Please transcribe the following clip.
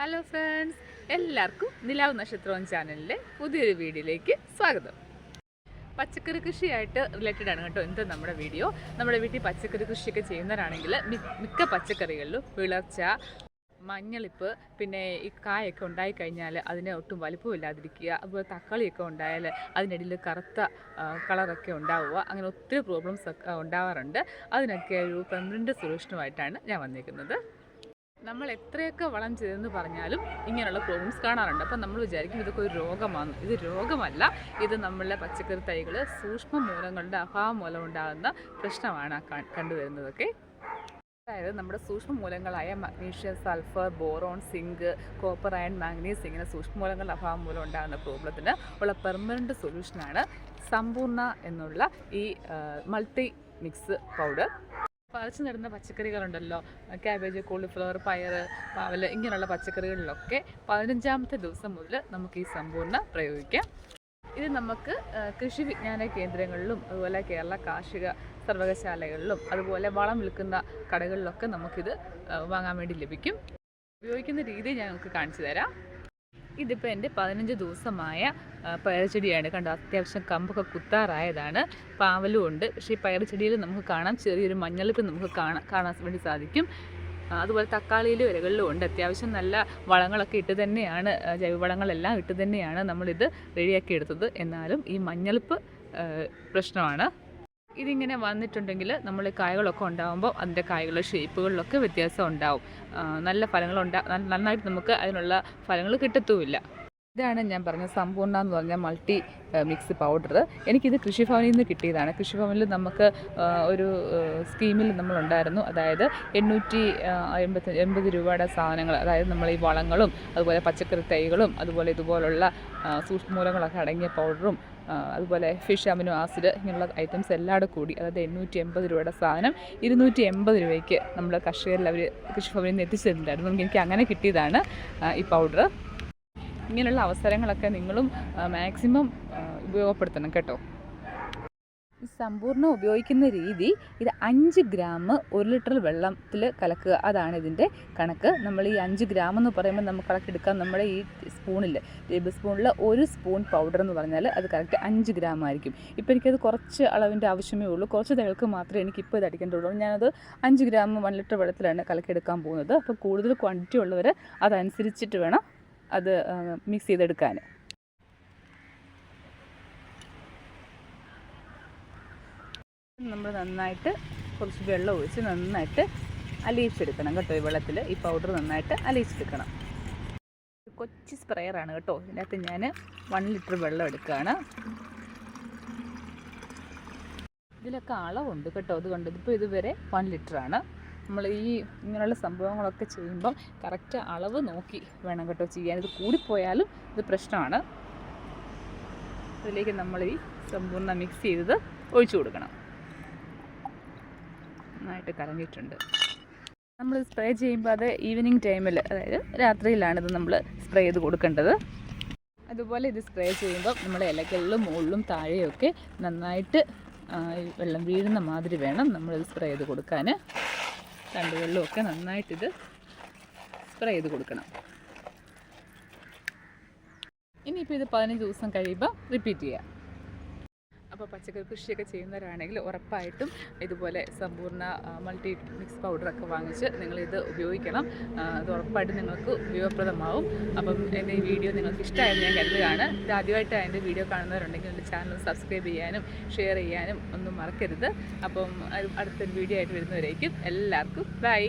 Hello friends, എല്ലാവർക്കും നിലാവ് നക്ഷത്രം ചാനലിലെ പുതിയൊരു വീഡിയോയിലേക്ക് സ്വാഗതം. പച്ചക്കറി കൃഷിയായിട്ട് റിലേറ്റഡ് ആണ് കേട്ടോ ഇന്നത്തെ നമ്മുടെ വീഡിയോ. നമ്മുടെ വീട്ടിൽ പച്ചക്കറി കൃഷിയൊക്കെ ചെയ്യുന്നവരാണെങ്കിൽ മിക്ക പച്ചക്കറികളിലും വിളർച്ച, മഞ്ഞളിപ്പ്, പിന്നെ ഈ കായൊക്കെ ഉണ്ടായിക്കഴിഞ്ഞാൽ അതിന് ഒട്ടും വലിപ്പമില്ലാതിരിക്കുക, അതുപോലെ തക്കാളിയൊക്കെ ഉണ്ടായാൽ അതിനിടയിൽ കറുത്ത കളറൊക്കെ ഉണ്ടാവുക, അങ്ങനെ ഒത്തിരി പ്രോബ്ലംസ് ഒക്കെ ഉണ്ടാവാറുണ്ട്. അതിനൊക്കെ ഒരു പെർമനൻറ്റ് സൊല്യൂഷനുമായിട്ടാണ് ഞാൻ വന്നിരിക്കുന്നത്. നമ്മൾ എത്രയൊക്കെ വളം ചെയ്തെന്ന് പറഞ്ഞാലും ഇങ്ങനെയുള്ള പ്രോബ്ലംസ് കാണാറുണ്ട്. അപ്പം നമ്മൾ വിചാരിക്കും ഇതൊക്കെ ഒരു രോഗമാണ്. ഇത് രോഗമല്ല, ഇത് നമ്മളുടെ പച്ചക്കറി തൈകൾ സൂക്ഷ്മ മൂലങ്ങളുടെ അഭാവം മൂലം ഉണ്ടാകുന്ന പ്രശ്നമാണ് കണ്ടുവരുന്നതൊക്കെ. അതായത് നമ്മുടെ സൂക്ഷ്മ മൂലങ്ങളായ magnesium, sulphur, boron, zinc, copper, iron, manganese ഇങ്ങനെ സൂക്ഷ്മ മൂലങ്ങളുടെ അഭാവം മൂലം ഉണ്ടാകുന്ന പ്രോബ്ലത്തിന് ഉള്ള പെർമനൻറ്റ് സൊല്യൂഷനാണ് സമ്പൂർണ്ണ എന്നുള്ള ഈ മൾട്ടി മിക്സ് പൗഡർ. പറിച്ചു നടുന്ന പച്ചക്കറികളുണ്ടല്ലോ, ക്യാബേജ്, കോളിഫ്ലവർ, പയർ, പാവൽ ഇങ്ങനെയുള്ള പച്ചക്കറികളിലൊക്കെ 15ാമത്തെ ദിവസം മുതൽ നമുക്ക് ഈ സമ്പൂർണ്ണ പ്രയോഗിക്കാം. ഇത് നമുക്ക് കൃഷി വിജ്ഞാന കേന്ദ്രങ്ങളിലും അതുപോലെ കേരള കാർഷിക സർവകലാശാലകളിലും അതുപോലെ വളം വിൽക്കുന്ന കടകളിലൊക്കെ നമുക്കിത് വാങ്ങാൻ വേണ്ടി ലഭിക്കും. ഉപയോഗിക്കുന്ന രീതി ഞാൻ നിങ്ങൾക്ക് കാണിച്ചു തരാം. ഇതിപ്പോൾ എൻ്റെ 15 ദിവസമായ പയറുചെടിയാണ്. കണ്ടോ, അത്യാവശ്യം കമ്പൊക്കെ കുത്താറായതാണ്. പാവലും ഉണ്ട്, പക്ഷേ ഈ പയറുചെടിയിൽ നമുക്ക് കാണാം ചെറിയൊരു മഞ്ഞളിപ്പ് നമുക്ക് കാണാൻ വേണ്ടി സാധിക്കും. അതുപോലെ തക്കാളിയിലും ഇലകളിലും ഉണ്ട്. അത്യാവശ്യം നല്ല വളങ്ങളൊക്കെ ഇട്ട് തന്നെയാണ്, ജൈവവളങ്ങളെല്ലാം ഇട്ട് തന്നെയാണ് നമ്മളിത് റെഡിയാക്കി എടുത്തത്. എന്നാലും ഈ മഞ്ഞളിപ്പ് പ്രശ്നമാണ്. ഇതിങ്ങനെ വന്നിട്ടുണ്ടെങ്കിൽ നമ്മൾ കായകളൊക്കെ ഉണ്ടാകുമ്പോൾ അതിൻ്റെ കായകളുടെ ഷേപ്പുകളിലൊക്കെ വ്യത്യാസം ഉണ്ടാവും. നല്ല ഫലങ്ങൾ നന്നായിട്ട് നമുക്ക് അതിനുള്ള ഫലങ്ങൾ കിട്ടത്തുമില്ല. ഇതാണ് ഞാൻ പറഞ്ഞ സമ്പൂർണ്ണ എന്ന് പറഞ്ഞ മൾട്ടി മിക്സ് പൗഡർ. എനിക്കിത് കൃഷിഭവനിൽ നിന്ന് കിട്ടിയതാണ്. കൃഷിഭവനിൽ നമുക്ക് ഒരു സ്കീമിൽ നമ്മളുണ്ടായിരുന്നു. അതായത് 880 രൂപയുടെ സാധനങ്ങൾ, അതായത് നമ്മൾ ഈ വളങ്ങളും അതുപോലെ പച്ചക്കറി തൈകളും അതുപോലെ ഇതുപോലുള്ള സൂക്ഷ്മമൂലങ്ങളൊക്കെ അടങ്ങിയ പൗഡറും അതുപോലെ ഫിഷ് അമിനോ ആസിഡ് ഇങ്ങനെയുള്ള ഐറ്റംസ് എല്ലാവരും കൂടി, അതായത് 880 രൂപയുടെ സാധനം 280 രൂപയ്ക്ക് നമ്മൾ കർഷകരിൽ അവർ കൃഷിഭവനിൽ നിന്ന് എത്തിച്ചിട്ടുണ്ടായിരുന്നു. എനിക്ക് അങ്ങനെ കിട്ടിയതാണ് ഈ പൗഡർ. ഇങ്ങനെയുള്ള അവസരങ്ങളൊക്കെ നിങ്ങളും മാക്സിമം ഉപയോഗപ്പെടുത്തണം കേട്ടോ. ഈ സമ്പൂർണ്ണ ഉപയോഗിക്കുന്ന രീതി, ഇത് 5 ഗ്രാം 1 ലിറ്റർ വെള്ളത്തിൽ കലക്കുക, അതാണ് ഇതിൻ്റെ കണക്ക്. നമ്മൾ ഈ 5 ഗ്രാം എന്ന് പറയുമ്പോൾ നമുക്ക് കണക്കെടുക്കാം. നമ്മുടെ ഈ സ്പൂണിൽ, ടേബിൾ സ്പൂണിൽ 1 സ്പൂൺ പൗഡർ എന്ന് പറഞ്ഞാൽ അത് കറക്റ്റ് 5 ഗ്രാം ആയിരിക്കും. ഇപ്പോൾ എനിക്കത് കുറച്ച് അളവിൻ്റെ ആവശ്യമേ ഉള്ളൂ, കുറച്ച് തൈകൾക്ക് മാത്രമേ എനിക്കിപ്പോൾ ഇത് അടിക്കേണ്ടതുള്ളൂ. ഞാനത് 5 ഗ്രാം 1 ലിറ്റർ വെള്ളത്തിലാണ് കലക്കിയെടുക്കാൻ പോകുന്നത്. അപ്പോൾ കൂടുതൽ ക്വാണ്ടിറ്റി ഉള്ളവർ അതനുസരിച്ചിട്ട് വേണം അത് മിക്സ് ചെയ്തെടുക്കാൻ. നമ്മൾ നന്നായിട്ട് കുറച്ച് വെള്ളം ഒഴിച്ച് നന്നായിട്ട് അലിയിച്ചെടുക്കണം കേട്ടോ. ഈ വെള്ളത്തിൽ ഈ പൗഡർ നന്നായിട്ട് അലിയിച്ചെടുക്കണം. കൊച്ചു സ്പ്രെയറാണ് കേട്ടോ. ഇതിനകത്ത് ഞാൻ 1 ലിറ്റർ വെള്ളം എടുക്കുകയാണ്. ഇതിലൊക്കെ അളവുണ്ട് കേട്ടോ. അതുകൊണ്ട് ഇതിപ്പോൾ ഇതുവരെ 1 ലിറ്ററാണ്. നമ്മൾ ഈ ഇങ്ങനെയുള്ള സംഭവങ്ങളൊക്കെ ചെയ്യുമ്പം കറക്റ്റ് അളവ് നോക്കി വേണം കേട്ടോ ചെയ്യാൻ. ഇത് കൂടിപ്പോയാലും ഇത് പ്രശ്നമാണ്. ഇതിലേക്ക് നമ്മൾ ഈ സമ്പൂർണ്ണ മിക്സ് ചെയ്തത് ഒഴിച്ചു കൊടുക്കണം. നന്നായിട്ട് കലങ്ങിയിട്ടുണ്ട്. നമ്മൾ സ്പ്രേ ചെയ്യുമ്പോൾ അത് ഈവനിങ് ടൈമിൽ, അതായത് രാത്രിയിലാണിത് നമ്മൾ സ്പ്രേ ചെയ്ത് കൊടുക്കേണ്ടത്. അതുപോലെ ഇത് സ്പ്രേ ചെയ്യുമ്പോൾ നമ്മൾ ഇലകളിലും മുകളിലും താഴെയൊക്കെ നന്നായിട്ട് വെള്ളം വീഴുന്ന മാതിരി വേണം നമ്മളിത് സ്പ്രേ ചെയ്ത് കൊടുക്കാൻ. തണ്ടുകളിലുമൊക്കെ നന്നായിട്ടിത് സ്പ്രേ ചെയ്ത് കൊടുക്കണം. ഇനിയിപ്പോൾ ഇത് 15 ദിവസം കഴിയുമ്പോൾ റിപ്പീറ്റ് ചെയ്യാം. അപ്പോൾ പച്ചക്കറി കൃഷിയൊക്കെ ചെയ്യുന്നവരാണെങ്കിൽ ഉറപ്പായിട്ടും ഇതുപോലെ സമ്പൂർണ്ണ മൾട്ടി മിക്സ് പൗഡറൊക്കെ വാങ്ങിച്ച് നിങ്ങളിത് ഉപയോഗിക്കണം. അത് ഉറപ്പായിട്ടും നിങ്ങൾക്ക് ഉപയോഗപ്രദമാവും. അപ്പം എൻ്റെ ഈ വീഡിയോ നിങ്ങൾക്ക് ഇഷ്ടമായെന്ന് ഞാൻ കരുതുകയാണ്. ഇത് ആദ്യമായിട്ടാണ് എൻ്റെ വീഡിയോ കാണുന്നവരുണ്ടെങ്കിൽ എൻ്റെ ചാനൽ സബ്സ്ക്രൈബ് ചെയ്യാനും ഷെയർ ചെയ്യാനും ഒന്നും മറക്കരുത്. അപ്പം അടുത്തൊരു വീഡിയോ ആയിട്ട് വരുന്നവരേക്കും എല്ലാവർക്കും ബൈ.